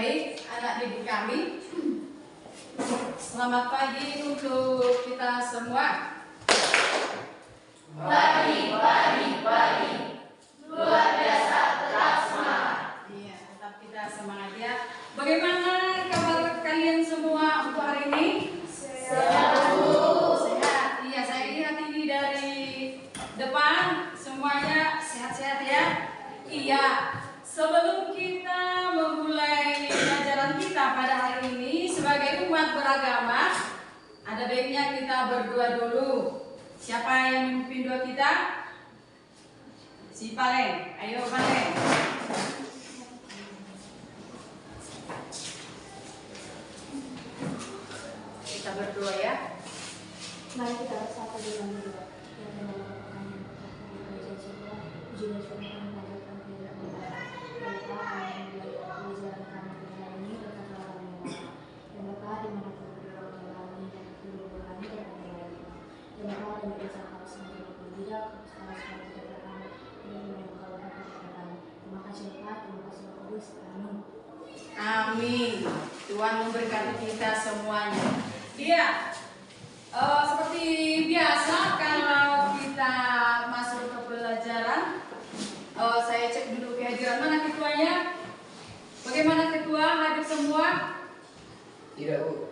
baik anak didik kami. Selamat pagi untuk kita semua. Pagi. Luar biasa, tetap semangat. Iya, tetap kita semangat ya. Bagaimana kabar kalian semua untuk hari ini? Sehat, Bu. Sehat. Iya, saya lihat ini dari depan semuanya sehat-sehat ya. Iya. Sebelum kita memulai pelajaran kita pada hari ini sebagai umat beragama, ada baiknya kita berdoa dulu. Siapa yang memimpin doa kita? Si Palen. Ayo Palen. Kita berdoa ya. Mari kita bersatu dalam doa. Yang dalam perkataan yang sebuah puji dan syukur kami panjatkan kehadirat Tuhan. Ya Allah, pelajaran kami pada hari ini berkata orang yang berkah di mana pun beliau mengalami dan beliau berani dan mengalami. Dan berkah dan berkah harus menjadi berbeda, harus tidak berani dan yang kalau dapat berani. Terima kasih Bapak, terima kasih Bapak Kudus. Amin. Amin. Tuhan memberkati kita semuanya. Iya. Seperti biasa kalau kita masuk ke pelajaran, saya cek dulu kehadiran mana ketuanya. Bagaimana ketua hadir semua? Tidak, Bu.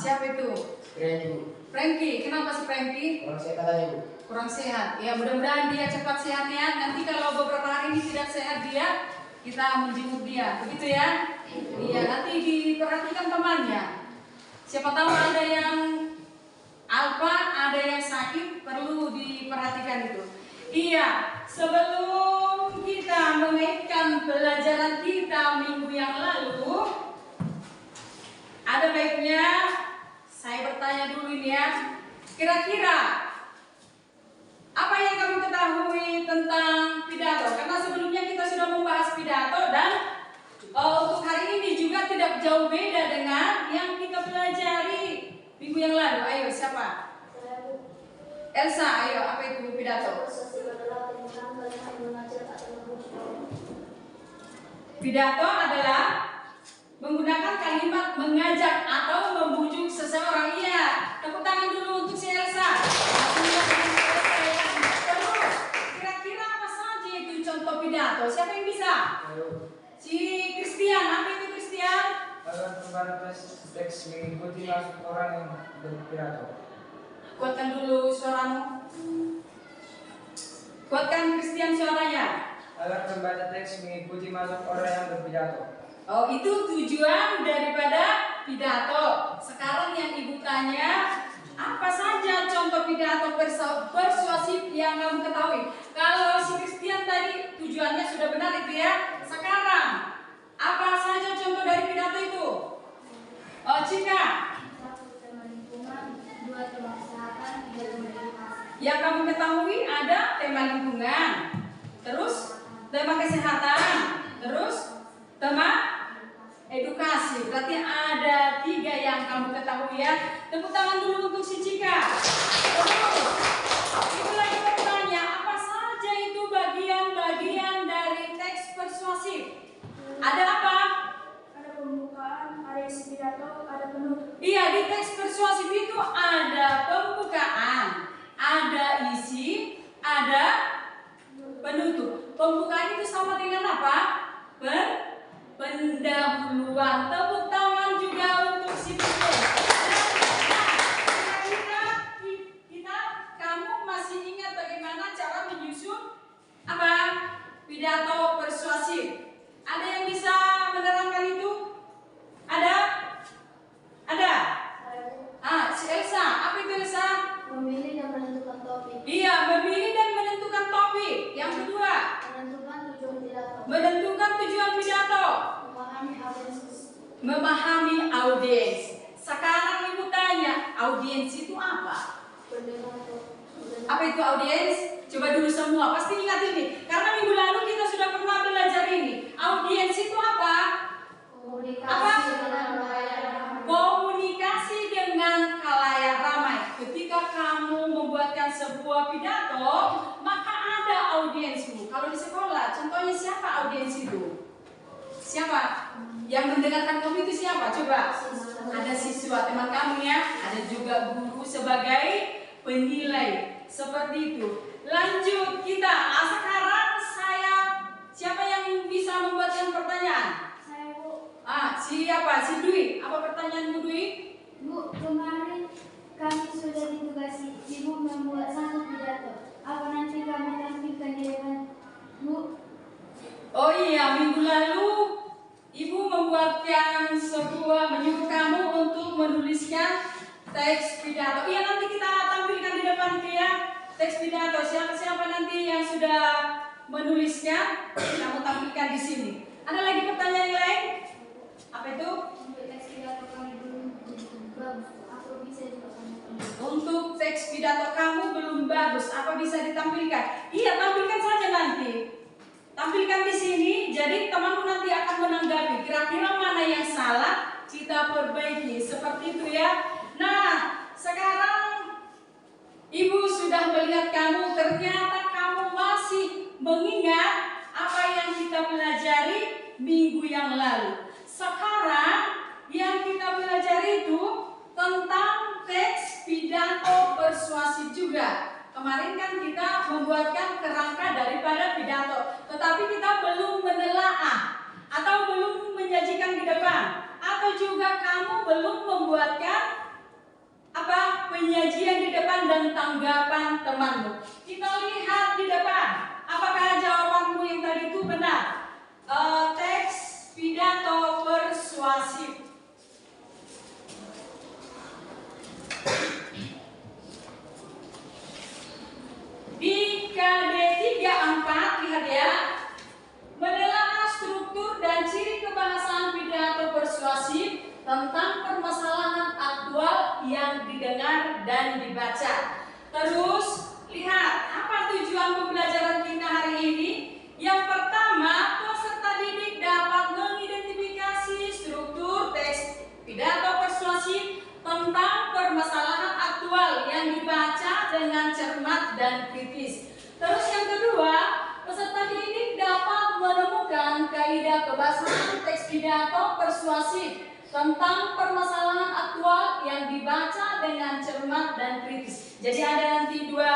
Siapa itu? Franky, Bu. Franky. Kenapa si Franky? Orang saya katanya, Bu. Kurang sehat. Ya mudah-mudahan dia cepat sehat ya. Nanti kalau beberapa hari ini tidak sehat dia, kita menjenguk dia. Begitu ya? Iya. Nanti diperhatikan temannya. Siapa tahu ada yang alfa, ada yang sakit, perlu diperhatikan itu. Iya, sebelum kita mengaitkan pelajaran kita minggu yang lalu, ada baiknya saya bertanya dulu ini ya. Kira-kira apa yang kamu ketahui tentang pidato? Karena sebelumnya kita sudah membahas pidato dan untuk hari ini juga tidak jauh beda dengan yang kita pelajari minggu yang lalu. Ayo siapa? Elsa, ayo apa itu pidato? Pidato adalah menggunakan kalimat mengajak atau membujuk seseorang. Iya, tepuk tangan dulu untuk si Elsa. Terus, kira-kira apa saja itu contoh pidato? Siapa yang bisa? Si Christian, apa itu Christian? Agar pembatas teks mengikuti masuk orang yang berpidato. Kuatkan dulu suaramu. Kuatkan Christian suaranya. Agar pembaca teks mengikuti masuk orang yang berpidato. Oh, itu tujuan daripada pidato. Sekarang yang ibu tanya, apa saja contoh pidato persuasif yang kamu ketahui? Kalau si Christian tadi tujuannya sudah benar itu ya. Sekarang, apa saja contoh dari pidato itu? Oh, Cika. Yang kamu ketahui ada tema lingkungan, terus tema kesehatan, terus tema edukasi. Berarti ada 3 yang kamu ketahui ya. Tepuk tangan dulu untuk si Cika. Terus, ibu lagi bertanya, apa saja itu bagian-bagian dari teks persuasif? Ada apa? Ada pembukaan, ada isi pidato, ada penutup. Iya, di teks persuasif itu ada pembukaan, ada isi, ada penutup. Pembukaan itu sama dengan apa? Pendahuluan. Tepuk tangan juga untuk si Putri. Kira-kira kamu masih ingat bagaimana cara menyusun apa? Pidato persuasif. Ada yang bisa menerangkan itu? Ada? Ada? Si Elsa. Apa itu Elsa? Memilih dan menentukan topik. Iya, memilih dan menentukan topik. Yang kedua, Menentukan tujuan pidato. menentukan tujuan pidato. Memahami audiens. Memahami audiens. Sekarang ibu tanya, audiens itu apa? Apa itu audiens? Coba dulu semua, pasti ingat ini. Karena minggu lalu kita sudah pernah belajar ini. Audiens itu apa? Komunikasi dengan khalayak ramai. Komunikasi dengan khalayak ramai. Ketika kamu membuatkan sebuah pidato, maka ada audiensmu. Kalau di sekolah, contohnya siapa audiens itu? Siapa? Yang mendengarkan kamu itu siapa? Coba. Ada siswa teman kamu ya, ada juga guru sebagai penilai. Seperti itu. Lanjut kita. Sekarang siapa yang bisa membuatkan pertanyaan? Saya, Bu. Siapa? Si Dwi. Apa pertanyaanmu, Dwi? Bu, kemarin kami sudah ditugasi Ibu membuat satu pidato. Apa nanti kami tampilkan di depan Bu? Oh iya, minggu lalu Ibu menyuruh kamu untuk menuliskan teks pidato. Iya, nanti kita tampilkan di depan ya, teks pidato. Siapa nanti yang sudah menulisnya, kamu tampilkan di sini. Ada lagi pertanyaan yang lain? Apa itu? Untuk teks pidato kami belum bagus. Apa bisa ditampilkan? Untuk teks pidato kamu belum bagus, apa bisa ditampilkan? Iya, tampilkan saja nanti. Tampilkan di sini, jadi temanmu nanti akan menanggapi kira-kira mana yang salah, kita perbaiki. Seperti itu ya. Nah, sekarang Ibu sudah melihat kamu, ternyata kamu masih mengingat apa yang kita pelajari minggu yang lalu. Sekarang yang kita pelajari itu tentang teks pidato persuasif juga. Kemarin kan kita membuatkan kerangka daripada pidato, tetapi kita belum menelaah atau belum menyajikan di depan, atau juga kamu belum membuatkan penyajian di depan dan tanggapan temanmu. Kita lihat di depan, apakah jawabanmu yang tadi itu benar? Teks pidato persuasif. Di KD 34 lihat ya, menelaah struktur dan ciri kebahasaan pidato persuasif tentang permasalahan aktual yang didengar dan dibaca. Terus lihat apa tujuan pembelajaran kita hari ini. Yang pertama, peserta didik dapat mengidentifikasi struktur teks pidato persuasif tentang permasalahan aktual yang dibaca dengan cermat dan kritis. Terus yang kedua, peserta didik dapat menemukan kaidah kebahasaan teks pidato persuasif tentang permasalahan aktual yang dibaca dengan cermat dan kritis. Jadi ada nanti dua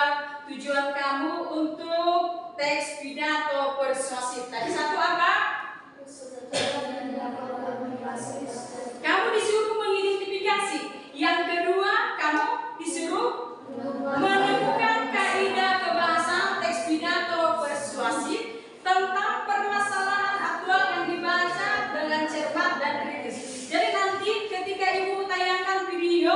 tujuan kamu untuk teks pidato persuasif. Tadi satu apa? Kamu disuruh mengidentifikasi. Yang kedua, kamu disuruh menemukan kaidah kebahasaan teks pidato persuasif tentang permasalahan aktual yang dibaca dengan cermat dan kritis. Jadi nanti ketika Ibu tayangkan video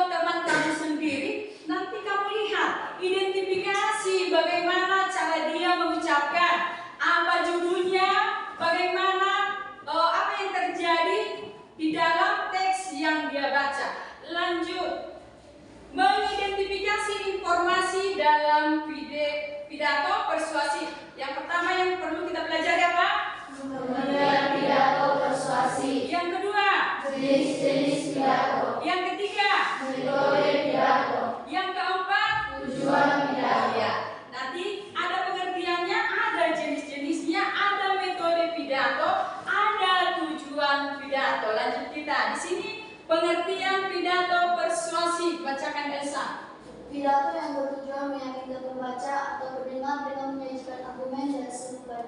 teman kamu sendiri, nanti kamu lihat, identifikasi bagaimana cara dia mengucapkan, apa judulnya, bagaimana apa yang terjadi di dalam teks yang dia baca. Lanjut, mengidentifikasi informasi dalam pidato persuasif. Yang pertama yang perlu kita pelajari apa? Pemilihan pidato persuasif. Yang kedua, Jenis-jenis pidato. yang ketiga, Metode pidato. yang keempat, Tujuan pidato. ya. Nanti ada pengertiannya, ada jenis-jenisnya, ada metode pidato, ada tujuan pidato. Lanjut kita di sini pengertian pidato persuasif. Bacakan Elsa. Pidato yang bertujuan meyakinkan pembaca atau pendengar dengan menyajikan argumen dan sumber.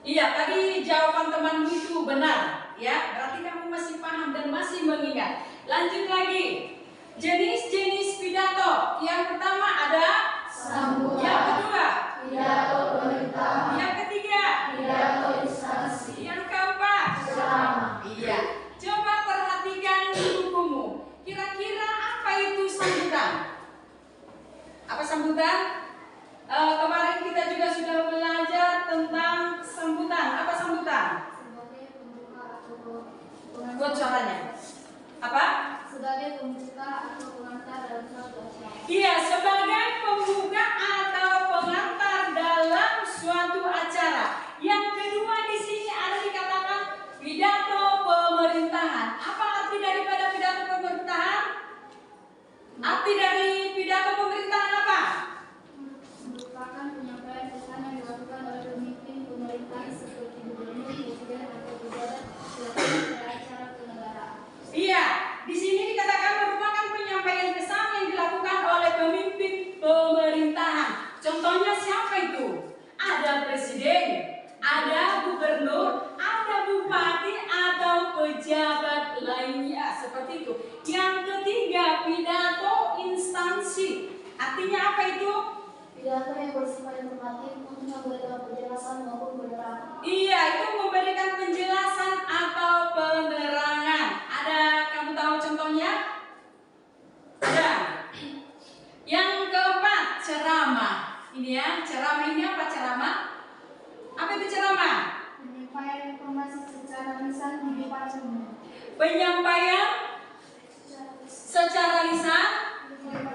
Iya, tadi jawaban temanmu itu benar, ya. Berarti kamu masih paham dan masih mengingat. Lanjut lagi. Jenis-jenis pidato. Yang pertama ada Sambutan. yang kedua, Pidato pemerintahan. yang ketiga, Pidato instansi. yang keempat. Ceramah. Iya. Coba perhatikan bukumu. Kira-kira apa itu sambutan? Apa sambutan? Kemarin kita juga sudah belajar tentang sambutan. Apa sambutan? Sebagai pembuka atau Buat suaranya. Apa? sebagai pembuka atau pengantar dalam suatu acara. Iya, sebagai pembuka atau pengantar dalam suatu acara. Yang kedua di sini ada dikatakan pidato pemerintahan. Apa arti daripada pidato pemerintahan? Arti dari pidato pemerintahan apa? Merupakan penyampaian pesan yang dilakukan oleh pemimpin pemerintahan seperti gubernur, presiden, atau pejabat Iya, itu memberikan penjelasan atau penerangan. Ada, kamu tahu contohnya? Ada. Yang keempat, ceramah. Ini ya, ceramah ini apa ceramah? Apa itu ceramah? Penyampaian informasi secara lisan di depan umum. Penyampaian secara lisan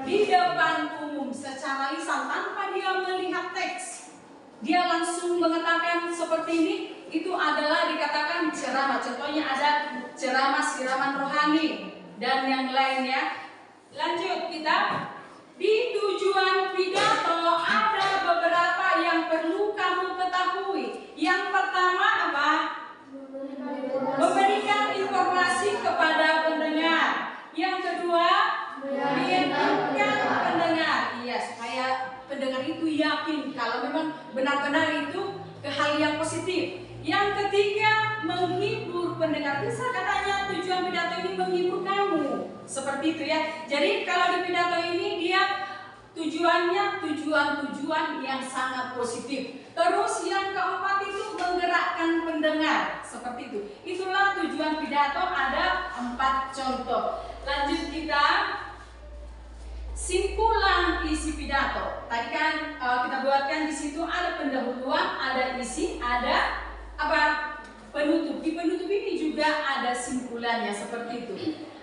di depan umum, secara lisan tanpa dia melihat teks. Dia langsung mengatakan seperti ini, itu adalah dikatakan ceramah. Contohnya ada ceramah siraman rohani dan yang lainnya. Lanjut kita. Di tujuan pidato ada beberapa yang perlu kamu ketahui. Yang pertama apa? Memberikan informasi kepada pendengar. Yang kedua, meyakinkan pendengar. Iya, supaya pendengar itu yakin kalau memang benar-benar itu ke hal yang positif. Yang ketiga, menghibur pendengar. Bisa katanya tujuan pidato ini menghibur kamu. Seperti itu ya. Jadi kalau di pidato ini dia tujuannya tujuan yang sangat positif. Terus yang keempat itu menggerakkan pendengar. Seperti itu. Itulah tujuan pidato, ada 4 contoh. Lanjut kita. Simpulan isi pidato. Tadi kan kita buatkan di situ ada pendahuluan, ada isi, ada apa? Penutup. Di penutup ini juga ada simpulannya seperti itu.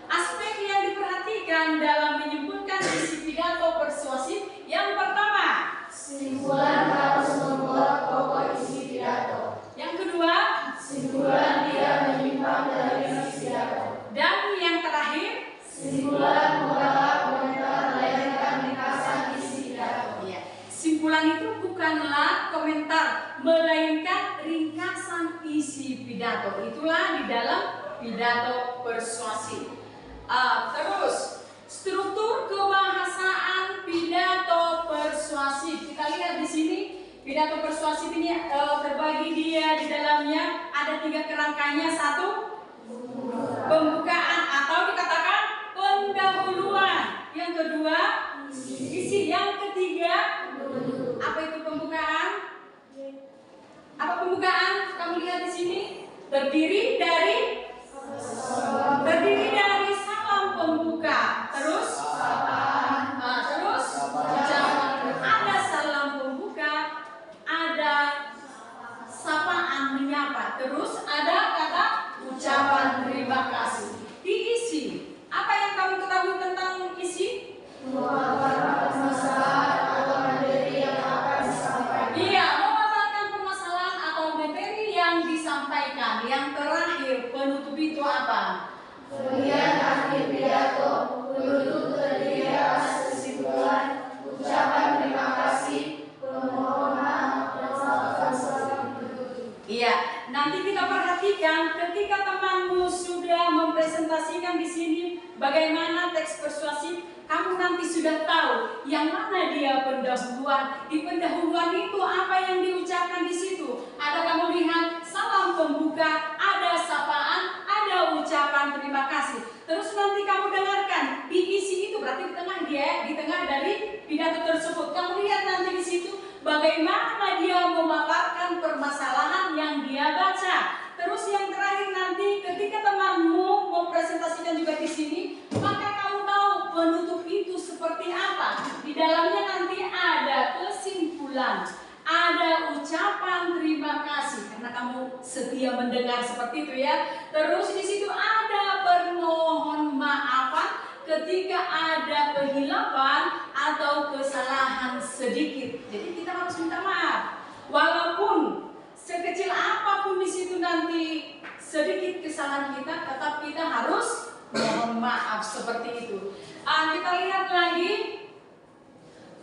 Aspek yang diperhatikan dalam menyimpulkan isi pidato persuasif yang pertama, Simpulan harus membuat pokok isi pidato. yang kedua, Simpulan tidak menyimpang dari isi pidato. dan yang terakhir, Simpulan membawa komentar melainkan ringkasan isi pidato. ya, simpulan itu bukanlah komentar melainkan ringkasan isi pidato. Itulah di dalam pidato persuasif. Terus struktur kebahasaan pidato persuasif. Kita lihat di sini pidato persuasif ini terbagi dia di dalamnya ada 3 kerangkanya. 1, pembukaan atau dikatakan pendahuluan. Yang kedua, isi. Yang ketiga, apa itu pembukaan? Apa pembukaan? Kamu lihat di sini terdiri dari salam pembuka. Terus ada salam pembuka, ada sapaan menyapa, terus ada kata ucapan terima kasih. Diisi. Apa yang kamu ketahui tentang isi? Memaparkan permasalahan atau materi yang akan disampaikan. Iya, memaparkan permasalahan atau materi yang disampaikan. Yang terakhir, penutup itu apa? Kemudian akhir pidato penutup terdiri atas kesimpulan, ucapan terima kasih, permohonan maaf dan salam penutup. Iya, nanti kita perhatikan ketika temanmu sudah mempresentasikan di sini bagaimana teks persuasif, kamu nanti sudah tahu yang mana dia pendahuluan. Di pendahuluan itu apa yang diucapkan di situ? Ada kamu lihat salam pembuka, ada sapaan, ada ucapan terima kasih. Terus nanti kamu dengarkan di isi itu, berarti di tengah dari pidato tersebut. Kamu lihat nanti di situ bagaimana dia memaparkan permasalahan yang dia baca. Terus yang terakhir nanti ketika temanmu mempresentasikan juga di sini, maka kamu tahu penutup itu seperti apa. Di dalamnya nanti ada kesimpulan, ada ucapan terima kasih karena kamu setia mendengar seperti itu ya. Terus di situ ada permohon maafan ketika ada kehilapan atau kesalahan sedikit. Jadi kita harus minta maaf. Walaupun sekecil apapun di situ nanti sedikit kesalahan kita, tetap kita harus mohon maaf seperti itu. Kita lihat lagi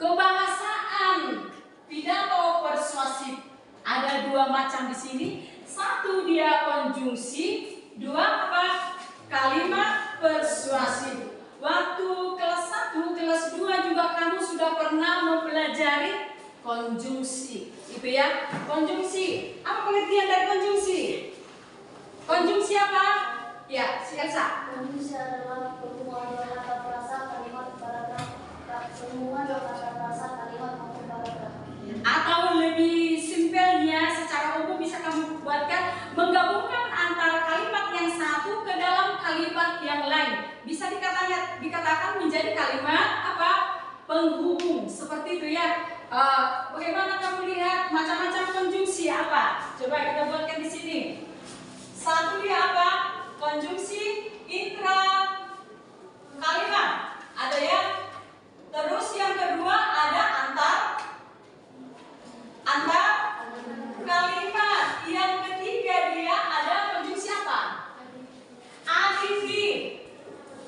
kebahasaan pidato persuasif. Ada 2 macam di sini. 1 dia konjungsi, 2 apa? Kalimat persuasif. Waktu kelas 1, kelas 2 juga kamu sudah pernah mempelajari konjungsi. Itu ya, konjungsi. Apa pengertian dari konjungsi? Konjungsi apa? Ya, si Elsa. Konjungsi adalah pertemuan dua kata frasa, kalimat, paragraf. Pertemuan dua kata frasa, kalimat maupun paragraf. Atau lebih simpelnya secara umum bisa kamu penghubung. Seperti itu ya. Bagaimana kamu lihat macam-macam konjungsi apa? Coba kita buatkan di sini. Satu dia apa? Konjungsi intra kalimat. Ada ya? Terus yang kedua ada antar kalimat. Yang ketiga dia ada konjungsi apa? Aditif.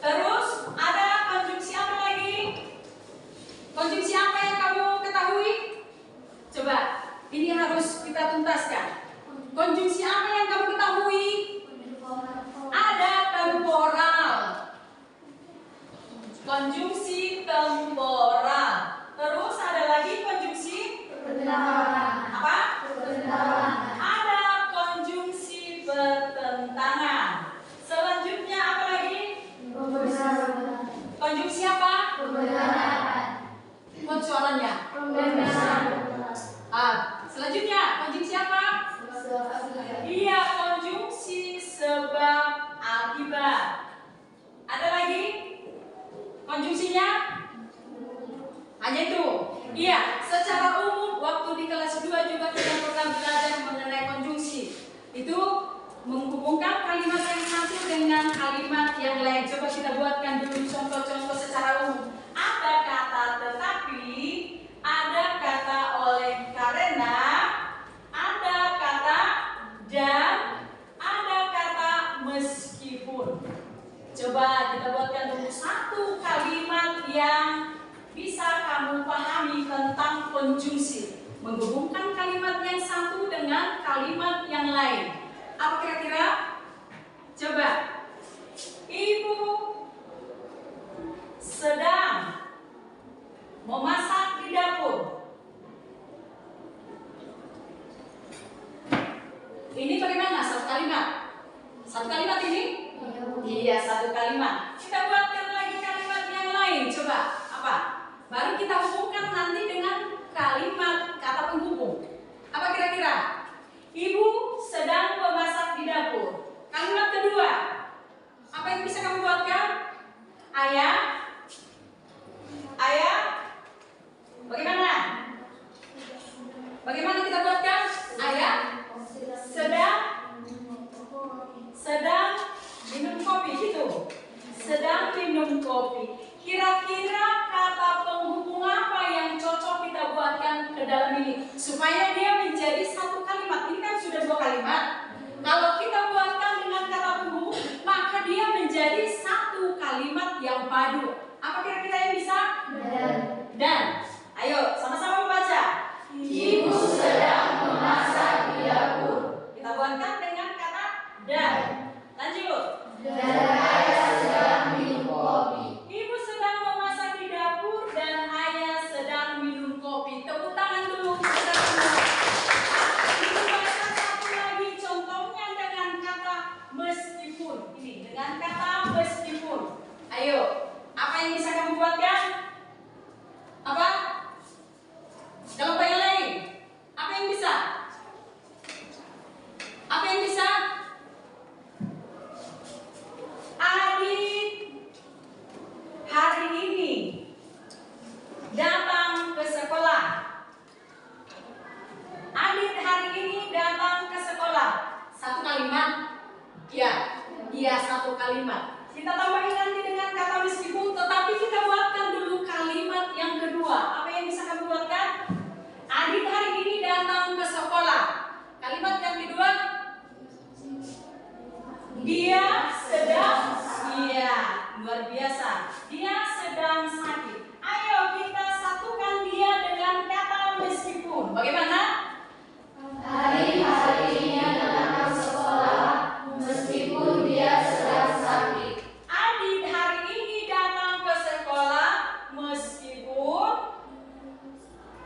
Terus ada konjungsi apa lagi? Konjungsi apa yang kamu ketahui? Coba, ini harus kita tuntaskan. Konjungsi apa yang kamu ketahui? Ada temporal. Konjungsi temporal. Terus ada lagi konjungsi apa? Ada konjungsi bertentangan. Selanjutnya apa lagi? Konjungsi apa? Buat suaranya. Selanjutnya konjungsi apa? Iya, konjungsi sebab akibat. Ada lagi? Konjungsinya? Hanya itu. Iya, secara umum waktu di kelas 2 juga kita pernah belajar mengenai konjungsi. Itu menghubungkan kalimat yang satu dengan kalimat yang lain. Coba kita buatkan dulu contoh-contoh secara umum. Ada kata tetapi, ada kata oleh karena, ada kata dan, ada kata meskipun. Coba kita buatkan dulu satu kalimat yang bisa kamu pahami tentang konjungsi. Menghubungkan kalimat yang satu dengan kalimat yang lain. Apa kira-kira? Coba. Ibu sedang memasak di dapur. Ini bagaimana? Satu kalimat. Satu kalimat ini? Iya, satu kalimat. Kita buatkan lagi kalimat yang lain. Coba, apa? Baru kita hubungkan nanti dengan kalimat kata penghubung. Apa kira-kira? Ibu sedang memasak di dapur. Kalimat kedua. Apa yang bisa kamu buatkan? Ayah. Bagaimana? Bagaimana kita buatkan? Ayah sedang minum kopi gitu. Sedang minum kopi. Kira-kira kata penghubung apa yang cocok kita buatkan ke dalam ini supaya dia menjadi satu kalimat? Ini kan sudah dua kalimat. Kalau kita buatkan dengan kata penghubung, maka dia menjadi satu kalimat yang padu. Apa kira-kira yang bisa? Dan. Ayo, sama-sama membaca. Ibu sedang memasak di dapur. Kita buatkan dengan kata dan. Lanjut. Dan ayah sedang minum kopi. Ibu sedang memasak di dapur dan ayah sedang minum kopi. Tepuk tangan dulu. Kita semua. Kita baca satu lagi contohnya dengan kata meskipun. Ini dengan kata meskipun. Ayo, apa yang bisa kamu buatkan? Apa? Kalau yang lain, apa yang bisa? Apa yang bisa? Adit hari ini datang ke sekolah. Adit hari ini datang ke sekolah. Satu kalimat? Iya, satu kalimat. Kita tambahin nanti dengan kata meskipun, tetapi kita buatkan dulu kalimat yang kedua. Apa yang bisa kamu buatkan? Adit hari ini datang ke sekolah. Kalimat yang kedua? Dia sedang, iya, luar biasa. Dia sedang sakit. Ayo kita satukan dia dengan kata meskipun. Bagaimana? Hari ini datang ke sekolah meskipun dia sedang sakit. Adit hari ini datang ke sekolah meskipun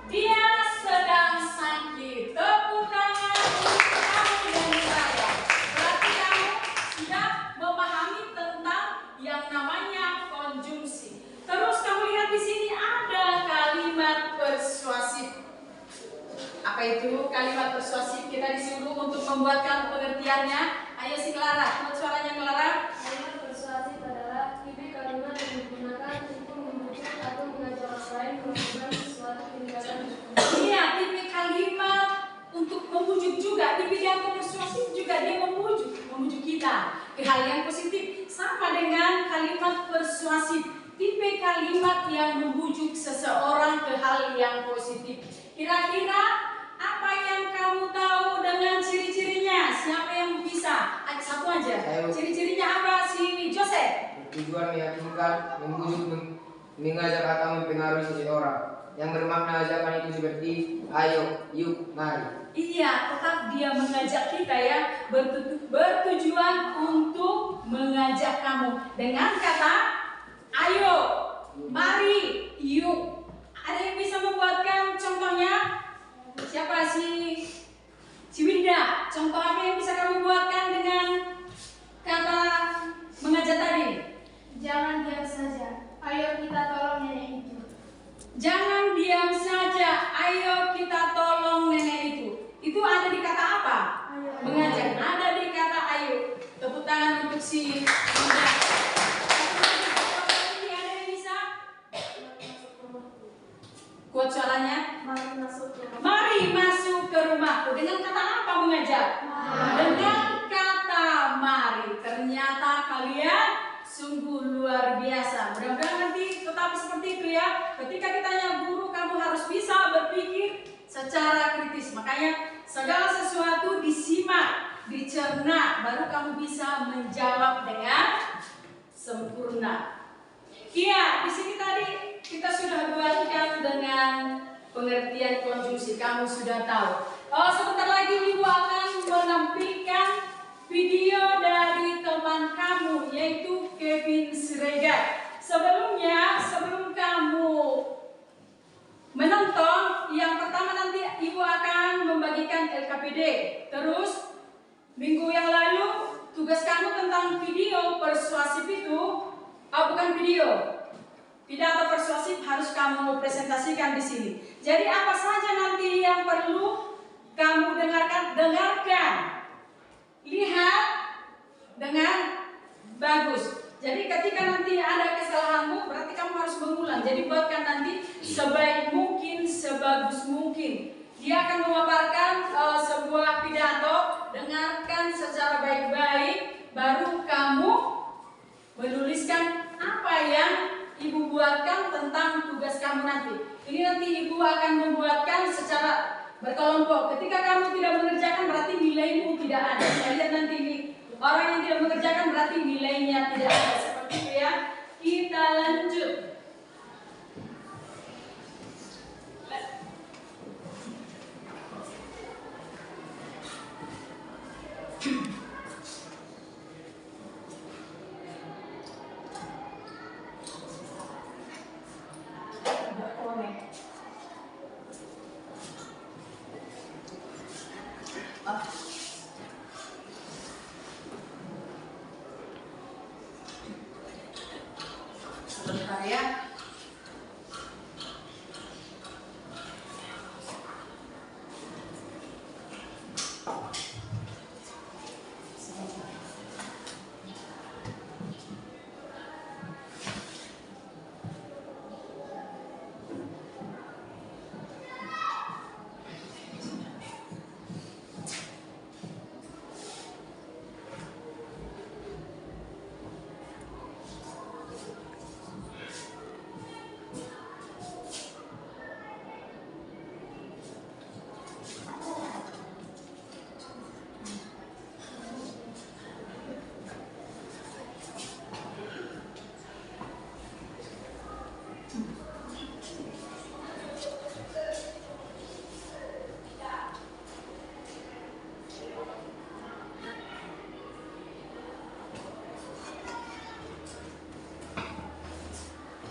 dia sedang sakit. Tepuk tangan untuk kamu dan saya. Berarti kamu sudah memahami tentang yang namanya konjungsi. Terus kamu lihat di sini ada kalimat persuasif. Apa itu kalimat persuasif? Kita disuruh untuk membuatkan pengertiannya. Ayo si Clara, buat suaranya Clara. Kalimat persuasif adalah tipe kalimat yang digunakan untuk membujuk atau mengajak orang lain membujuk juga, di pidato persuasif juga dia membujuk kita ke hal yang positif. Sama dengan kalimat persuasif, tipe kalimat yang membujuk seseorang ke hal yang positif. Kira-kira apa yang kamu tahu dengan ciri-cirinya? Siapa yang bisa? Satu aja. Ciri-cirinya apa si Joseph? Tujuan meyakinkan, membujuk, mengajak atau mempengaruhi seseorang. Yang bermakna ajakan itu seperti ayo, yuk, mari. Iya, tetap dia mengajak kita ya, bertujuan untuk mengajak kamu dengan kata ayo, mari, yuk. Ada yang bisa membuatkan contohnya? Siapa si Winda? Contoh apa yang bisa kamu buatkan dengan kata mengajak tadi? Jangan diam saja. Ayo kita tolong nenek itu. Jangan diam saja, ayo kita tolong nenek itu. Itu ada di kata apa? Mengajak. Ada di kata ayo. Tepuk tangan untuk si Winda. Ada yang bisa? Kuat suaranya. Mari masuk ke rumahku. Dengan kata apa mengajak? Dengan kata mari. Ternyata kalian sungguh luar biasa. Mudah-mudahan nanti tetap seperti itu ya. Ketika ditanya guru, kamu harus bisa berpikir secara kritis. Makanya segala sesuatu disimak, dicerna, baru kamu bisa menjawab dengan sempurna. Iya, di sini tadi kita sudah buatkan dengan pengertian konjungsi. Kamu sudah tahu. Sebentar lagi Ibu akan menampilkan video dari teman kamu, yaitu Kevin Siregar. Sebelum kamu menonton, yang pertama nanti Ibu akan membagikan LKPD. Terus minggu yang lalu tugas kamu tentang video persuasif itu, bukan video, pidato persuasif harus kamu presentasikan di sini. Jadi apa saja nanti yang perlu kamu dengarkan, lihat dengan bagus. Jadi ketika nanti ada kesalahanmu, berarti kamu harus mengulang. Jadi buatkan nanti sebaik mungkin, sebagus mungkin. Dia akan memaparkan sebuah pidato, dengarkan secara baik-baik, baru kamu menuliskan apa yang Ibu buatkan tentang tugas kamu nanti. Ini nanti Ibu akan membuatkan secara berkelompok. Ketika kamu tidak mengerjakan, berarti nilaimu tidak ada. Saya lihat nanti ini. Orang yang tidak mengerjakan berarti nilainya tidak ada. Seperti itu ya. Kita lanjut. Sebentar ya.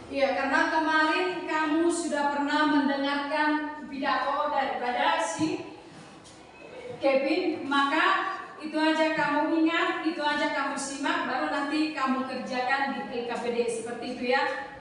Iya, karena kemarin kamu sudah pernah mendengarkan pidato daripada si Kevin, maka itu aja kamu ingat, itu aja kamu simak, baru nanti kamu kerjakan di LKPD seperti itu ya.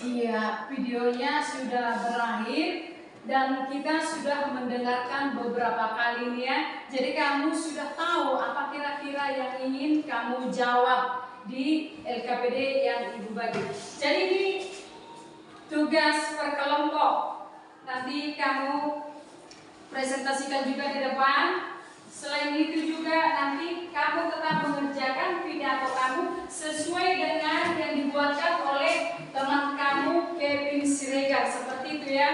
Iya, videonya sudah berakhir dan kita sudah mendengarkan beberapa kali nih ya. Jadi kamu sudah tahu apa kira-kira yang ingin kamu jawab di LKPD yang Ibu bagi. Jadi ini tugas per kelompok. Nanti kamu presentasikan juga di depan. Selain itu juga nanti kamu tetap mengerjakan pidato kamu sesuai dengan yang dibuatkan oleh teman kamu Kevin Siregar, seperti itu ya.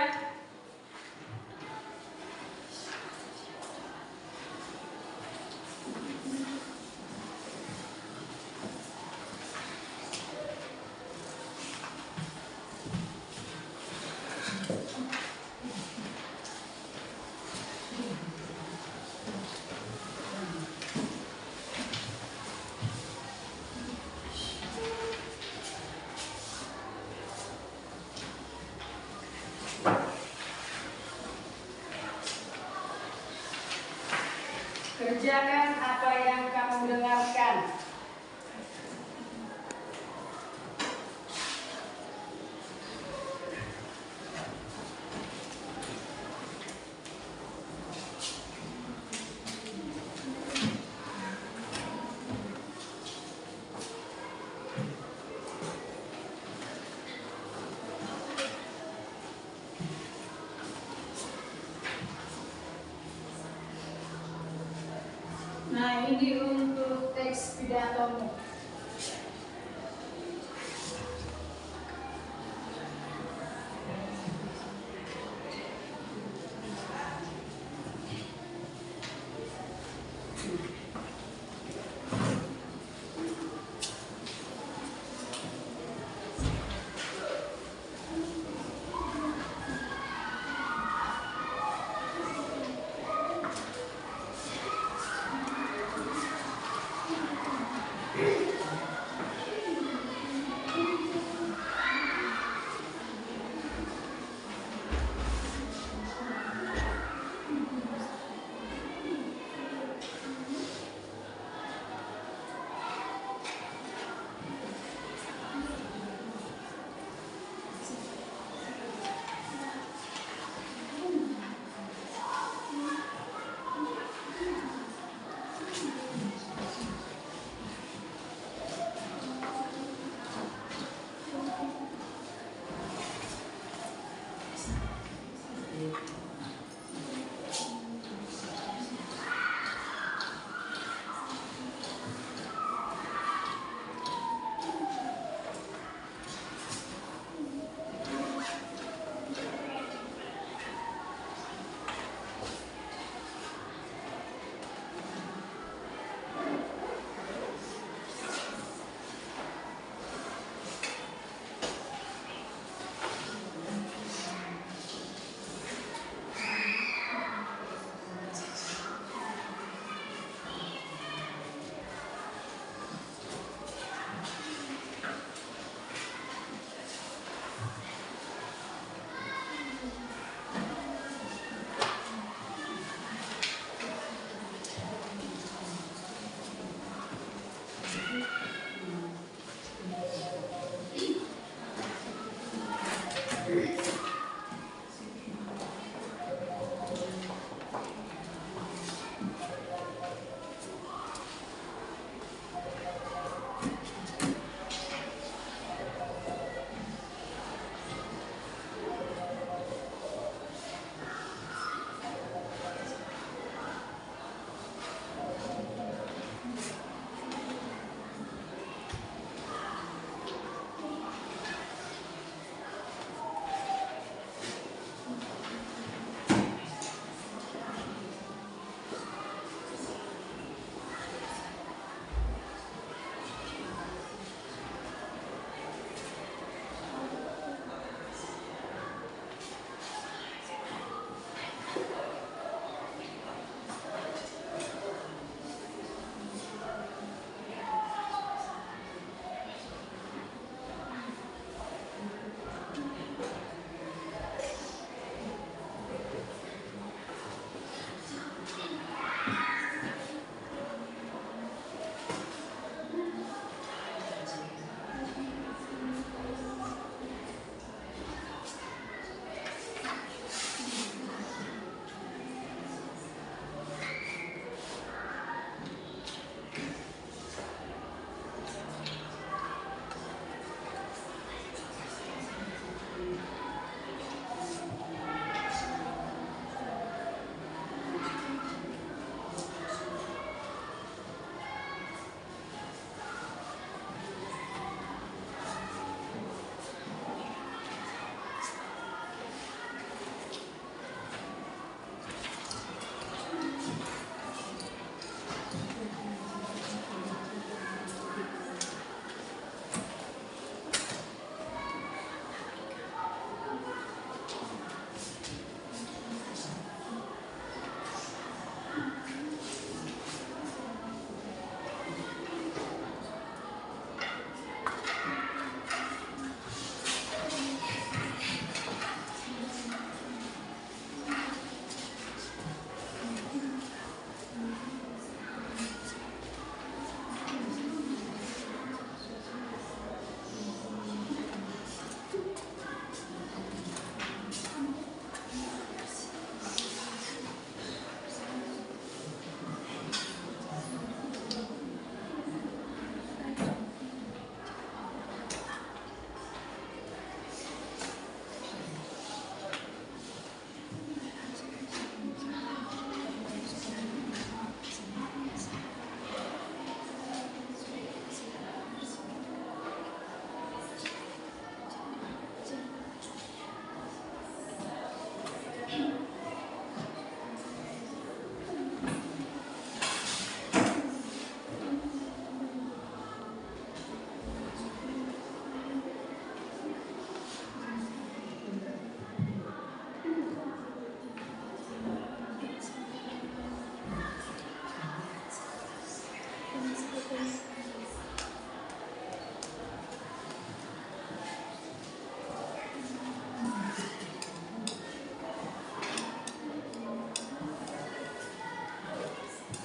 Kerjakan apa yang kamu dengarkan. Nah, ini untuk teks pidatomu.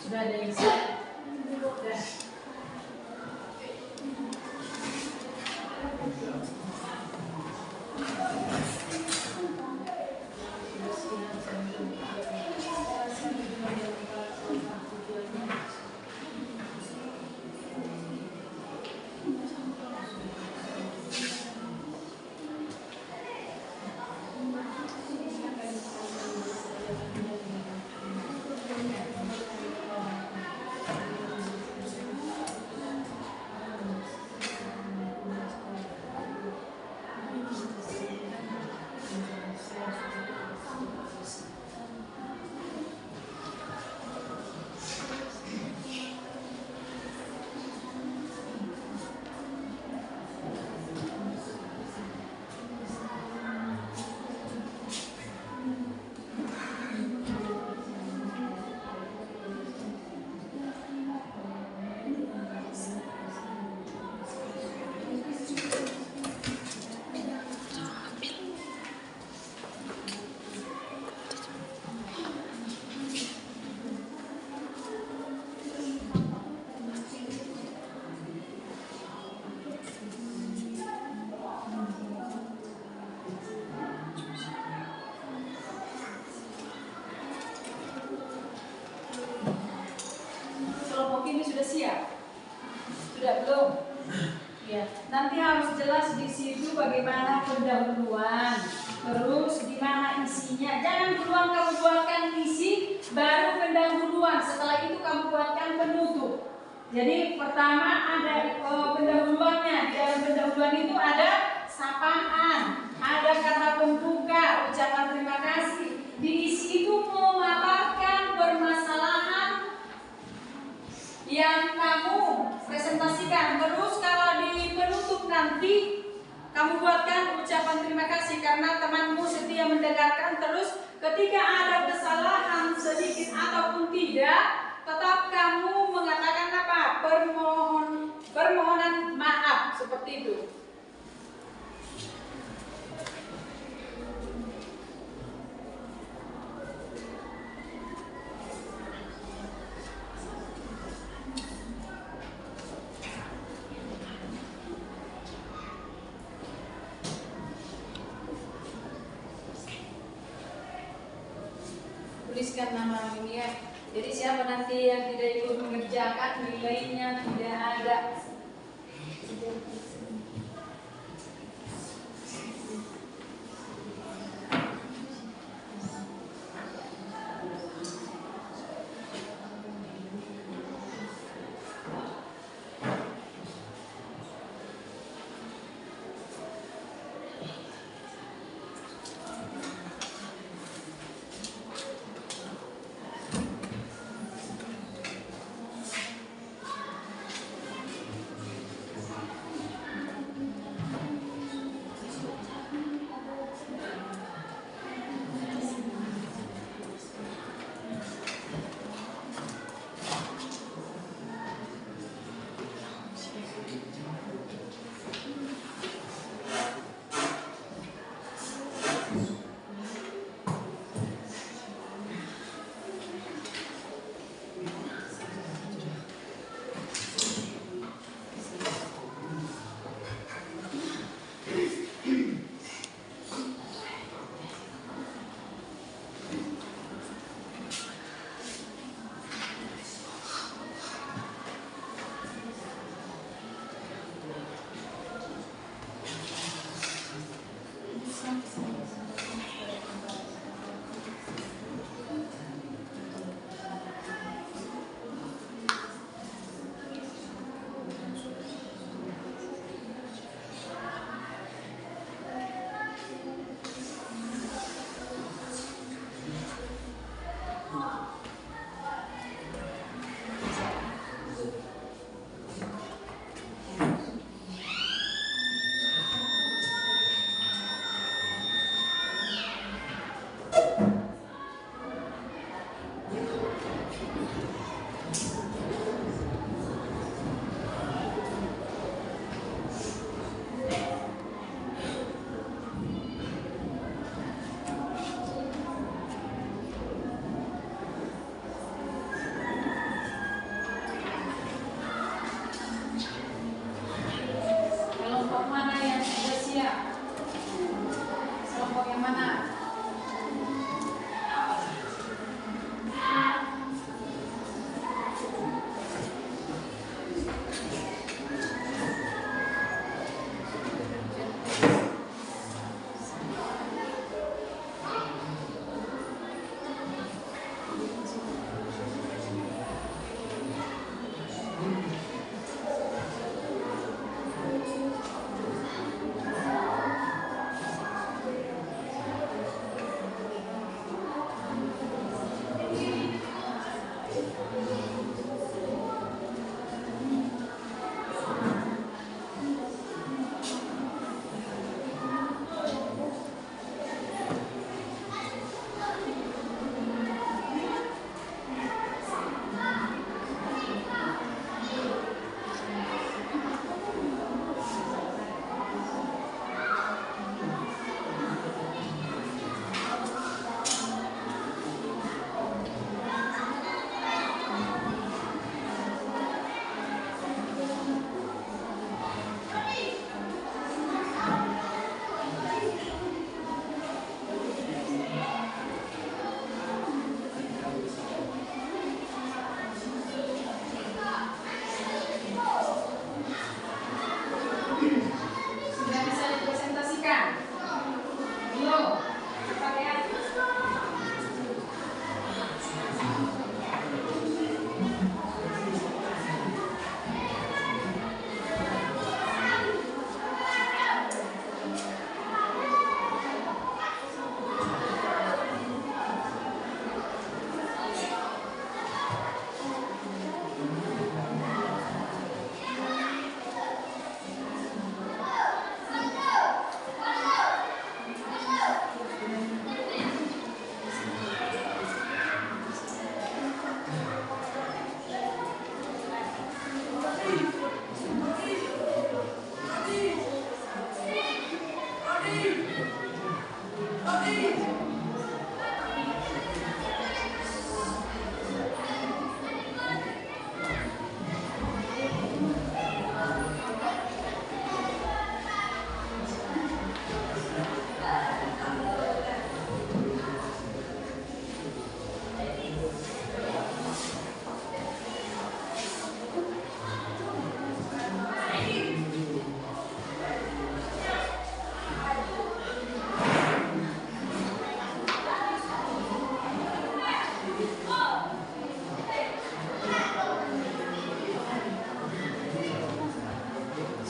Sudah ada yang siap? Jadi pertama ada pendahuluannya. Di dalam pendahuluan itu ada sapaan, ada kata pembuka, ucapan terima kasih. Diisi itu memaparkan permasalahan yang kamu presentasikan. Terus kalau di penutup nanti kamu buatkan ucapan terima kasih karena temanmu setia mendengarkan. Terus ketika ada kesalahan sedikit ataupun tidak, tetap kamu mengatakan apa? Permohonan maaf, seperti itu. Tuliskan nama ini ya. Jadi siapa nanti yang tidak ikut mengerjakan nilainya tidak ada.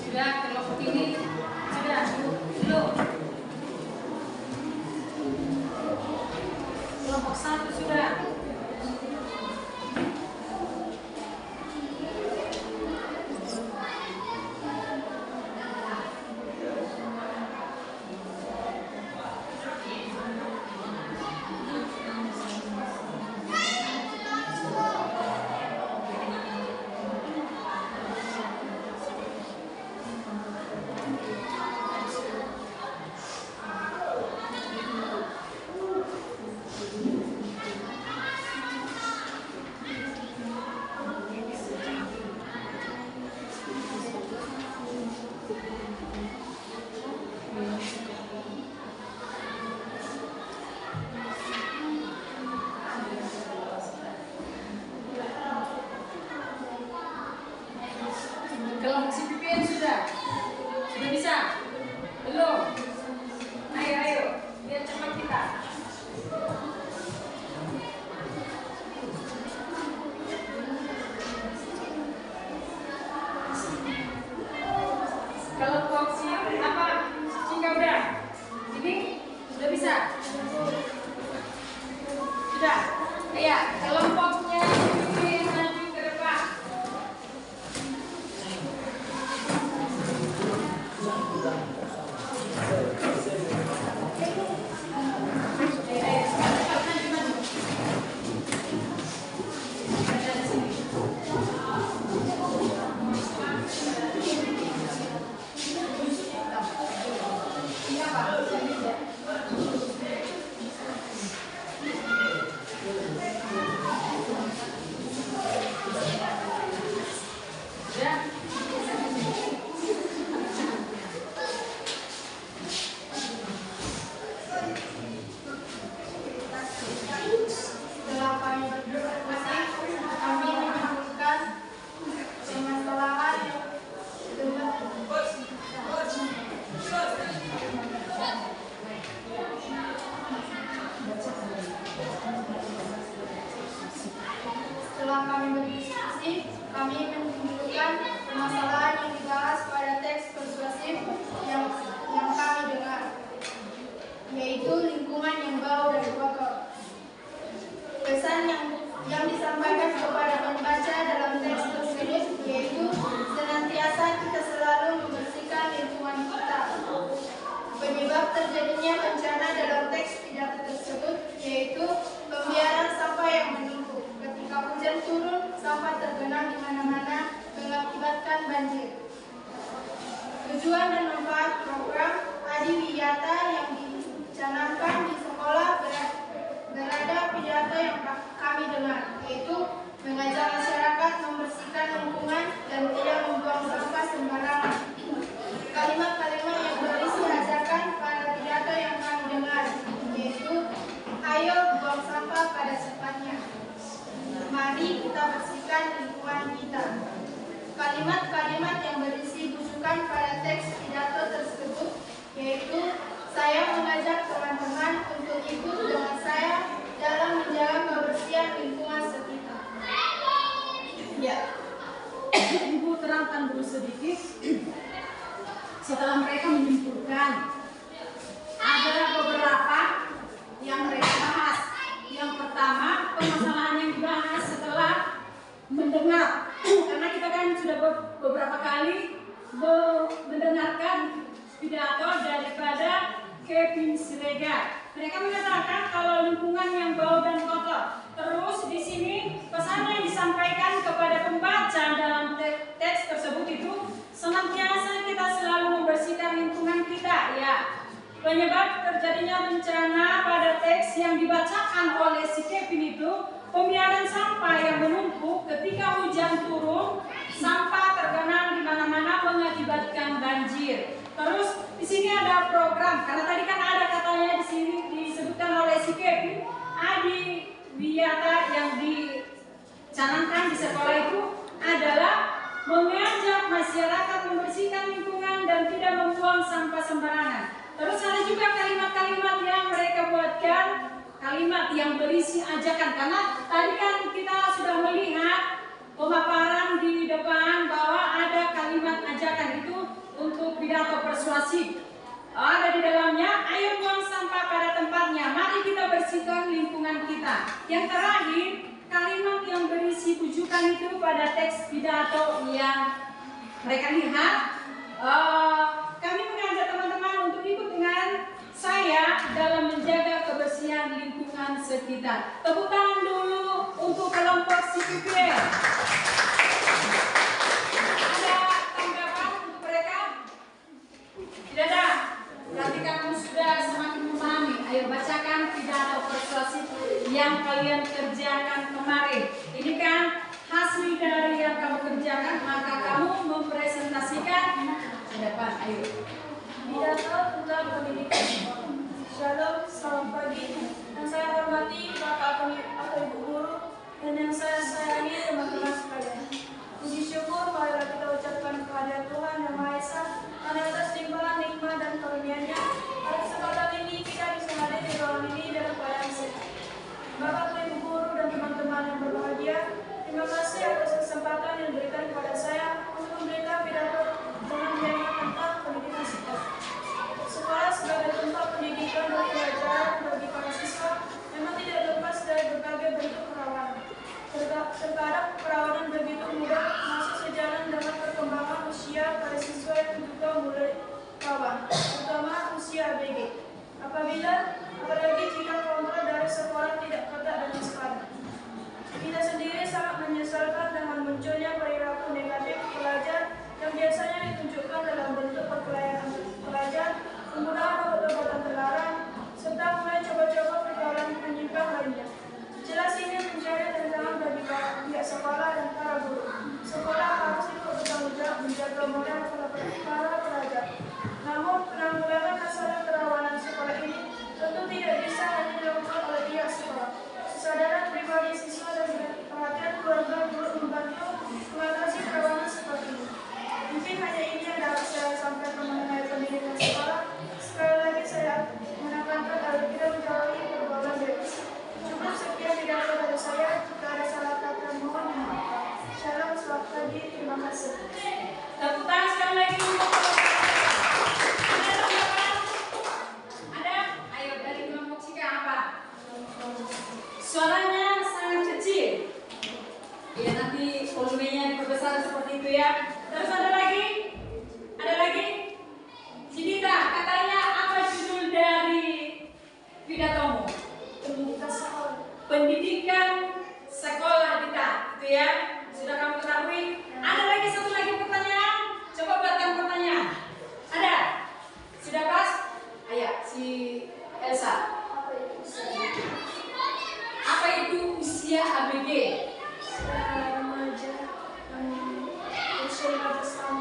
Sudah, kelompok ini sudah belum. Kelompok 1 sudah. Kelompok si PPN sudah bisa? Belum? Ayo, biar cepat kita. Kelompok si apa? Singkat udah? Ini sudah bisa? Sudah? Iya, kelompoknya PPN maju ke depan. Setelah kami berdiskusi, kami menyimpulkan permasalahan dengan permasalahan yang dibahas pada teks persuasif yang kami dengar, yaitu lingkungan yang bau dan kotor. Pesan yang disampaikan kepada pembaca dalam teks tersebut yaitu senantiasa kita selalu membersihkan lingkungan kita. Penyebab terjadinya bencana dalam teks pidato tersebut yaitu pembiaran sampah yang menumpuk. Ketika hujan turun, sampah tergenang di mana-mana mengakibatkan banjir. Tujuan dan manfaat program Adiwiyata yang dicanangkan di sekolah berada pidato yang kami dengar, yaitu mengajak masyarakat membersihkan lingkungan dan tidak membuang sampah sembarangan. Kalimat-kalimat yang berisi ajakan pada pidato yang kami dengar, yaitu ayo buang sampah pada tempatnya. Mari kita bersihkan lingkungan kita. Kalimat-kalimat yang berisi bujukan pada teks pidato tersebut, yaitu saya mengajak teman-teman untuk ikut dengan saya dalam menjaga kebersihan lingkungan sekitar. Ya, Ibu terangkan dulu sedikit. Setelah mereka menyimpulkan, ada beberapa yang mereka bahas. Yang pertama, permasalahan yang dibahas setelah mendengar, karena kita kan sudah beberapa kali mendengarkan pidato daripada Kevin Siregar. Mereka mengatakan kalau lingkungan yang bau dan kotor. Terus di sini pesan yang disampaikan kepada pembaca dalam teks tersebut itu senantiasa kita selalu membersihkan lingkungan kita, ya. Penyebab terjadinya bencana pada teks yang dibacakan oleh si Kevin itu pembiaran sampah yang menumpuk ketika hujan turun, sampah tergenang di mana-mana mengakibatkan banjir. Terus di sini ada program, karena tadi kan ada katanya di sini disebutkan oleh si Kevin, Adi Wiyata yang dicanangkan di sekolah itu adalah mengajak masyarakat membersihkan lingkungan dan tidak membuang sampah sembarangan. Terus ada juga kalimat-kalimat yang mereka buatkan, kalimat yang berisi ajakan. Karena tadi kan kita sudah melihat pemaparan di depan bahwa ada kalimat ajakan itu untuk pidato persuasif. Ada di dalamnya, ayo buang sampah pada tempatnya, mari kita bersihkan lingkungan kita. Yang terakhir, kalimat yang berisi tujukan itu pada teks pidato yang mereka lihat. Kami mengajak teman-teman untuk ikut dengan saya dalam menjaga kebersihan lingkungan sekitar. Tepuk tangan dulu untuk kelompok CPPL. Ada tanggapan untuk mereka? Tidak ada? Berarti kamu sudah semakin memahami. Ayo bacakan pidato persuasif yang kalian kerjakan kemarin. Ini kan hasil dari yang kamu kerjakan, maka kamu mempresentasikan ke depan. Ayo. Pidato tentang pendidikan. Shalom, selamat pagi. Yang saya hormati Bapak atau Ibu Guru dan yang saya sayangi teman-teman sekalian. Puji syukur marilah kita ucapkan kehadiran Tuhan Yang Maha Esa karena atas limpahan nikmat dan karunia-Nya. Pada kesempatan ini kita bisa hadir di ruangan ini dalam keadaan sehat. Bapak, Ibu Guru dan teman-teman yang berbahagia, terima kasih atas kesempatan yang diberikan kepada saya untuk memberikan pidato dengan tema tentang pendidikan sekolah. Sekolah sebagai tempat pendidikan dan pelajaran bagi para siswa memang tidak lepas dari berbagai bentuk kerawanan. Terkadang kerawanan begitu mudah masuk sejalan dengan perkembangan usia pada siswa yang juga mulai rawan, terutama usia ABG. Apalagi jika kontrol dari sekolah tidak ketat dan sepadan. Kita sendiri sangat menyesalkan dengan munculnya perilaku negatif pelajar yang biasanya ditunjukkan dalam bentuk perkelahian pelajar, penggunaan obat-obatan terlarang, serta mulai coba-coba pergaulan menyimpang lainnya. Jelas ini menjadi tantangan bagi pihak sekolah dan para guru. Sekolah harus ikut bertanggung jawab menjaga moral para pelajar. Namun penanggulangan masalah kerawanan sekolah ini tentu tidak bisa hanya dilakukan oleh pihak sekolah. Kesadaran pribadi siswa dan perhatian keluarga guru membantu mengatasi kerawanan seperti ini. Mungkin hanya ini yang dapat saya sampaikan mengenai pendidikan sekolah. Sekali lagi saya menekankan agar kita menjauhi pergaulan bebas. Cukup sekian pidato dari saya. Jika ada salah kata mohon dimaafkan. Shalom, selamat pagi, terima kasih. Tepuk tangan sekali lagi untuk ada? Ayo dari kelompok Cika apa? Suaranya sangat kecil. Ya nanti volumenya diperbesar seperti itu ya. Terus ada lagi? Ada lagi? Sidita, katanya apa judul dari pidatomu? Pendidikan sekolah. Pendidikan sekolah kita, itu ya. Sudah kamu ketahui? Ada lagi satu lagi pertanyaan? Coba buatkan pertanyaan. Ada? Sudah pas? Ayo, si Elsa. Apa itu usia ABG? Remaja usia 15 tahun.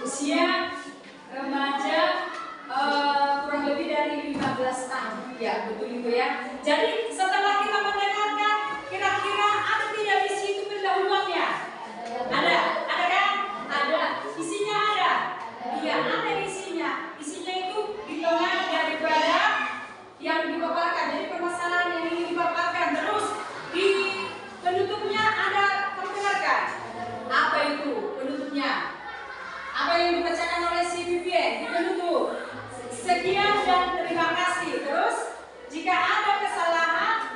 Usia remaja kurang lebih dari 15 tahun. Ya, betul itu ya. Jadi setelah kita mendengarkan, kira-kira ada tidak di situ pendahuluannya? Ada kan? Ada. Isinya ada. Iya, ada isinya. Isinya itu di tengah daripada yang dipaparkan. Jadi permasalahan yang ingin dipaparkan. Terus di penutupnya ada, kamu dengarkan? Apa itu penutupnya? Apa yang dibacakan oleh si Vivian di penutup? Sekian dan terima kasih. Terus jika ada kesalahan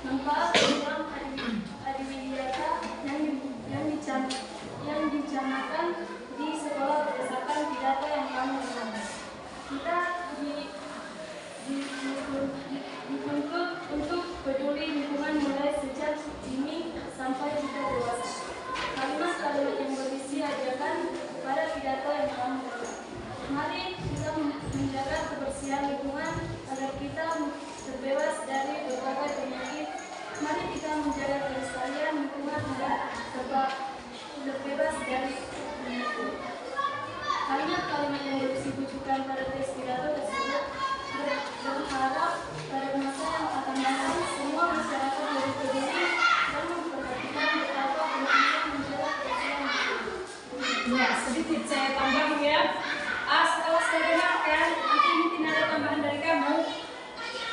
Manfaat program adiwiyata yang dicanangkan di sekolah berdasarkan pidato yang kami dengar. Kita dituntut untuk peduli lingkungan mulai sejak dini sampai kita dewasa. Kalimat-kalimat yang berisi ajakan pada pidato yang kami dengar. Mari kita menjaga kebersihan lingkungan agar kita terbebas dari berbagai penyakit. Mari kita menjaga kelestarian lingkungan agar terbebas dari penyakit. Kalimat-kalimat yang berisi rujukan pada teks pidato tersebut berharap pada masa yang akan datang semua masyarakat lebih peduli dan memperhatikan betapa pentingnya menjaga kebersihan lingkungan. Ya, sedikit saya tambahin ya. Setelah saya dengarkan, nanti mungkin ada tambahan dari kamu.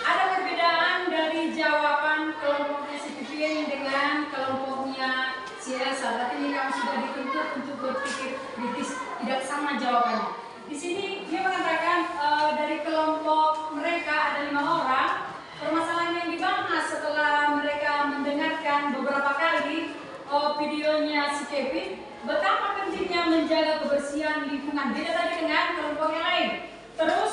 Ada perbedaan dari jawaban kelompoknya si Pipin dengan kelompoknya si Elsa. Berarti ini kamu sudah dituntut untuk berpikir kritis, tidak sama jawabannya. Di sini dia mengatakan dari kelompok mereka ada 5 orang. Permasalahan yang dibahas setelah mereka mendengarkan beberapa kali videonya si Kevin, betapa pentingnya menjaga kebersihan lingkungan. Beda tadi dengan kelompok yang lain. Terus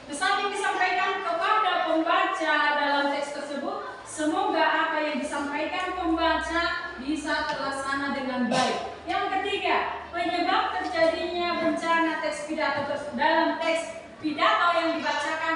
pesan yang disampaikan kepada pembaca dalam teks tersebut, semoga apa yang disampaikan pembaca bisa terlaksana dengan baik. Yang ketiga, penyebab terjadinya bencana teks pidato dalam teks pidato yang dibacakan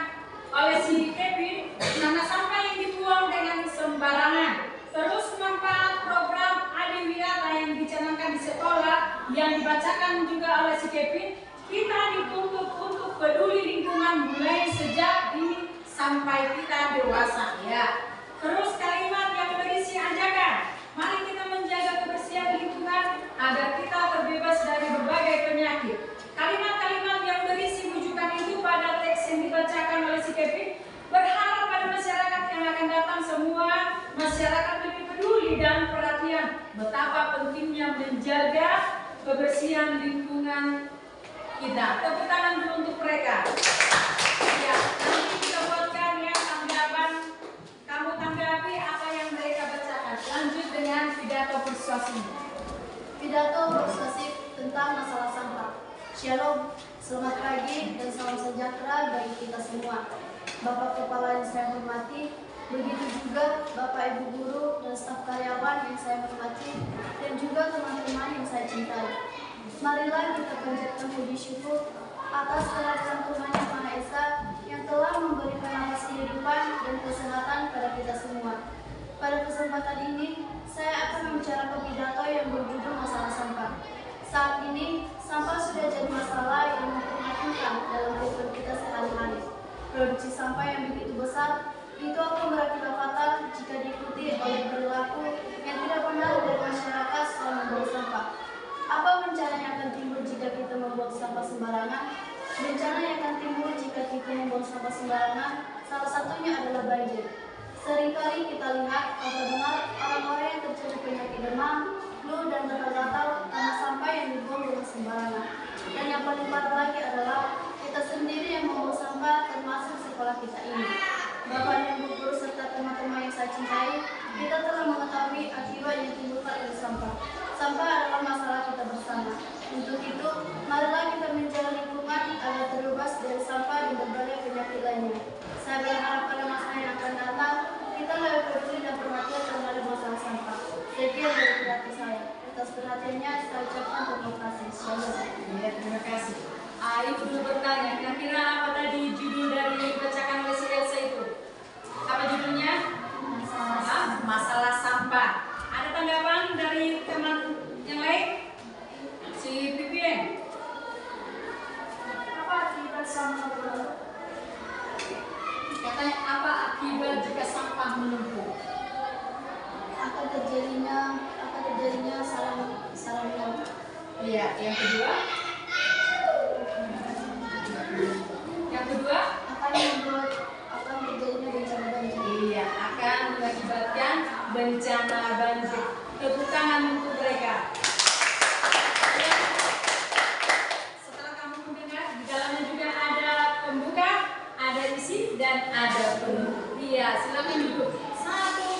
oleh si Kevin karena sampah yang dibuang dengan sembarangan. Terus manfaat program adiwiyata yang dicanangkan di sekolah yang dibacakan juga oleh si Kevin, kita dituntut untuk peduli lingkungan mulai sejak dini sampai kita dewasa ya. Terus kalimat yang berisi ajakan, mari kita menjaga kebersihan lingkungan agar kita terbebas dari berbagai penyakit. Kalimat-kalimat yang berisi rujukan itu pada teks yang dibacakan oleh si Kevin berharap pada masyarakat yang akan datang semua masyarakat lebih peduli dan perhatian betapa pentingnya menjaga kebersihan lingkungan kita. Tepuk tangan dulu untuk mereka. Ya, nanti kita buatkan ya tanggapan. Kamu tanggapi apa yang mereka bacakan. Lanjut dengan pidato persuasif. Pidato persuasif tentang masalah sampah. Shalom, selamat pagi dan salam sejahtera bagi kita semua. Bapak Kepala yang saya hormati, begitu juga Bapak Ibu Guru dan staf karyawan yang saya hormati, dan juga teman-teman yang saya cintai. Marilah kita panjatkan puji syukur atas kehadiran Tuhan Yang Maha Esa yang telah memberikan nafas kehidupan dan kesehatan pada kita semua. Pada kesempatan ini, saya akan membicarakan pidato yang berjudul masalah sampah. Saat ini, sampah sudah jadi masalah yang memprihatinkan dalam kehidupan kita sehari-hari. Produksi sampah yang begitu besar, itu akan berakibat fatal jika diikuti oleh perilaku yang tidak benar dari masyarakat setelah membuang sampah. Apa bencana yang akan timbul jika kita membuang sampah sembarangan? Bencana yang akan timbul jika kita membuang sampah sembarangan, salah satunya adalah banjir. Seringkali kita lihat atau dengar orang-orang yang terjadi penyakit demam, flu, dan gatal-gatal karena sampah yang dibuang dengan sembarangan. Dan yang paling parah lagi adalah kita sendiri yang membuang sampah termasuk sekolah kita ini. Bapak dan Ibu Guru serta teman-teman yang saya cintai, kita telah mengetahui akibat yang timbul dari sampah. Sampah adalah masalah kita bersama. Untuk itu, marilah kita menjaga lingkungan agar terbebas dari sampah dan berbagai penyakit lainnya. Saya berharap pada masa yang akan datang, kita lebih peduli dan perhatian terhadap masalah sampah. Sekian dari pidato saya. Atas perhatiannya, saya ucapkan terima kasih. Shalom. Ya, terima kasih. Ibu dulu bertanya, kira-kira apa tadi judul dari yang dibacakan oleh si Elsa itu? Apa judulnya? Masalah sampah. Ada tanggapan dari teman yang lain? Si Pipin. Apa akibat sampah menumpuk? Katanya apa akibat jika sampah menumpuk? Akan terjadinya sarang nyamuk. Iya, yang kedua? Yang kedua? Akan terjadinya bencana banjir. Iya, akan mengakibatkan bencana banjir. Tepuk tangan untuk mereka. Setelah kamu mendengar, di dalamnya juga ada pembuka, ada isi, dan ada penutup. Iya, silakan duduk. 1,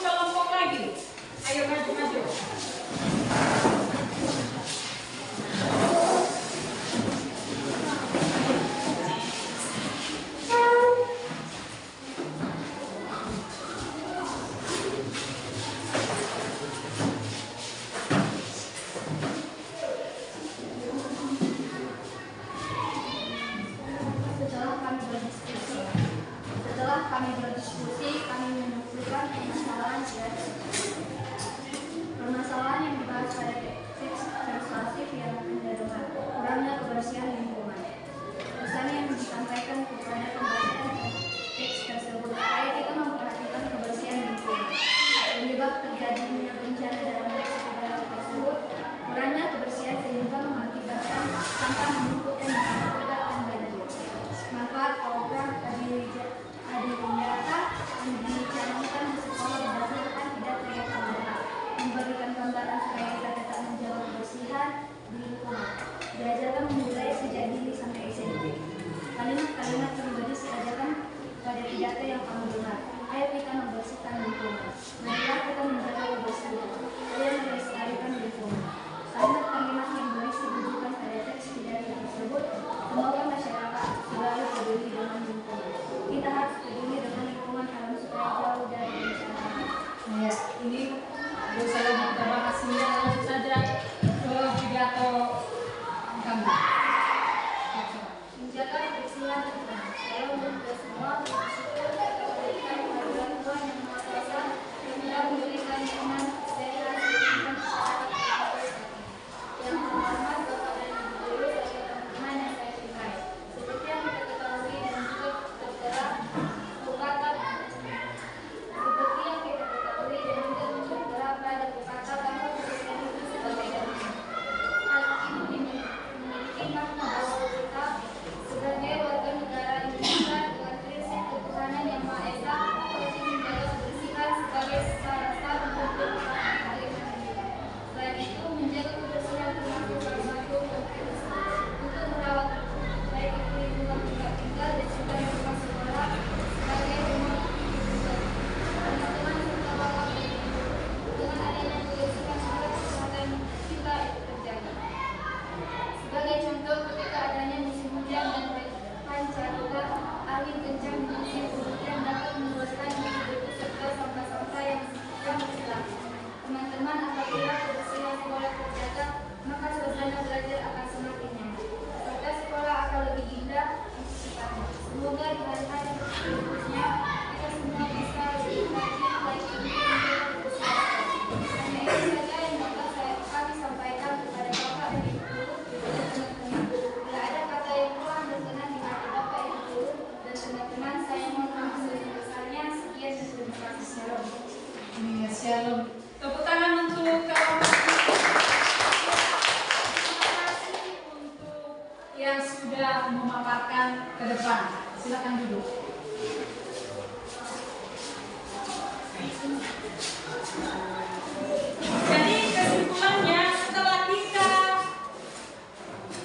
Shalom. Tepuk tangan untuk kelompok. Terima kasih untuk yang sudah memaparkan ke depan. Silakan duduk. Jadi kesimpulannya, setelah kita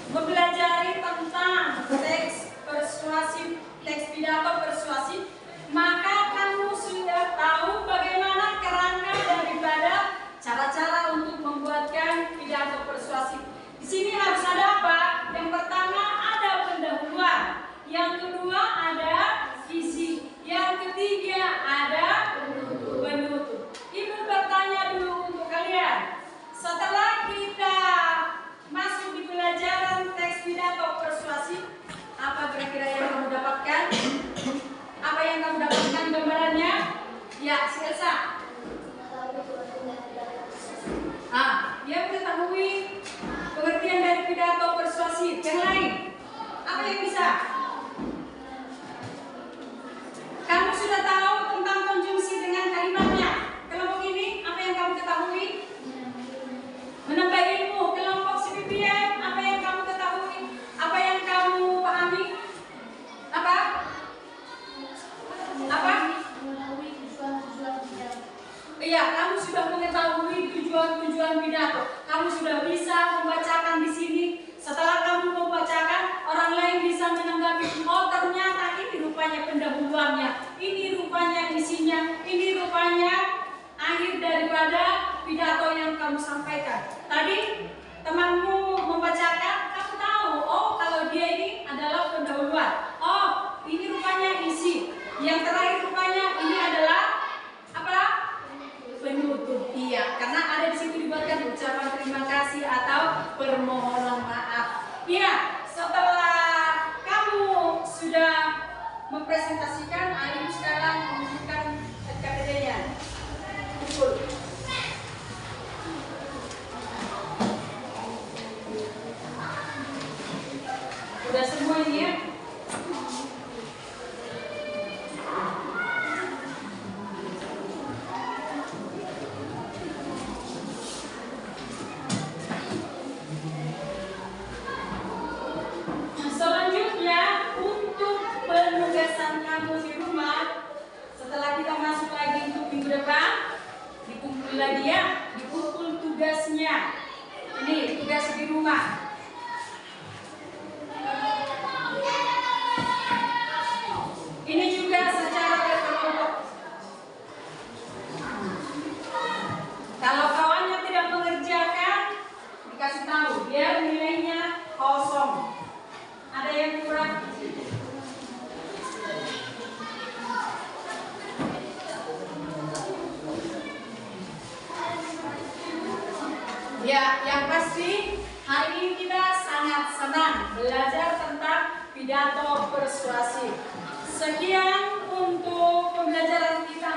mempelajari tentang teks persuasif, teks pidato persuasif, maka kamu sudah tahu bagaimana kerangka daripada cara-cara untuk membuatkan pidato persuasif. Di sini harus ada apa? Yang pertama ada pendahuluan, yang kedua ada visi, yang ketiga ada penutup. Ibu bertanya dulu untuk kalian, setelah kita masuk di pelajaran teks pidato persuasif, apa kira-kira yang kamu dapatkan? Apa yang kamu dapatkan gambarannya? Ya, si Elsa. Dia mengetahui pengertian dari pidato persuasif. Yang lain, apa yang bisa? Kamu sudah tahu tentang konjungsi dengan kalimatnya. Kelompok ini, apa yang kamu ketahui? Menambah ilmu. Kelompok CPPM, apa yang kamu ketahui? Apa yang kamu pahami? Apa? Iya, kamu sudah mengetahui tujuan-tujuan pidato. Kamu sudah bisa membacakan di sini. Setelah kamu membacakan, orang lain bisa menanggapi. Oh, ternyata ini rupanya pendahuluannya. Ini rupanya isinya. Ini rupanya akhir daripada pidato yang kamu sampaikan. Tadi temanmu membacakan, kamu tahu. Oh, kalau dia ini adalah pendahuluan. Oh, ini rupanya isi. Yang terakhir rupanya ini adalah apa? Penutup. Iya, karena ada di situ dibuatkan ucapan terima kasih atau permohonan maaf. Iya, setelah kamu sudah mempresentasikan, ayo sekarang menunjukkan KTD-nya. Pukul. Udah semua ini ya? Selanjutnya, untuk penugasan kamu di rumah, setelah kita masuk lagi untuk minggu depan, dikumpul lagi ya, dikumpul tugasnya. Ini tugas di rumah. Ini juga secara berkelompok. Kalau kawannya tidak mengerjakan, dikasih tahu biar nilainya kosong. Ada yang kurang? Ya, yang pasti hari ini kita sangat senang belajar tentang pidato persuasif. Sekian untuk pembelajaran kita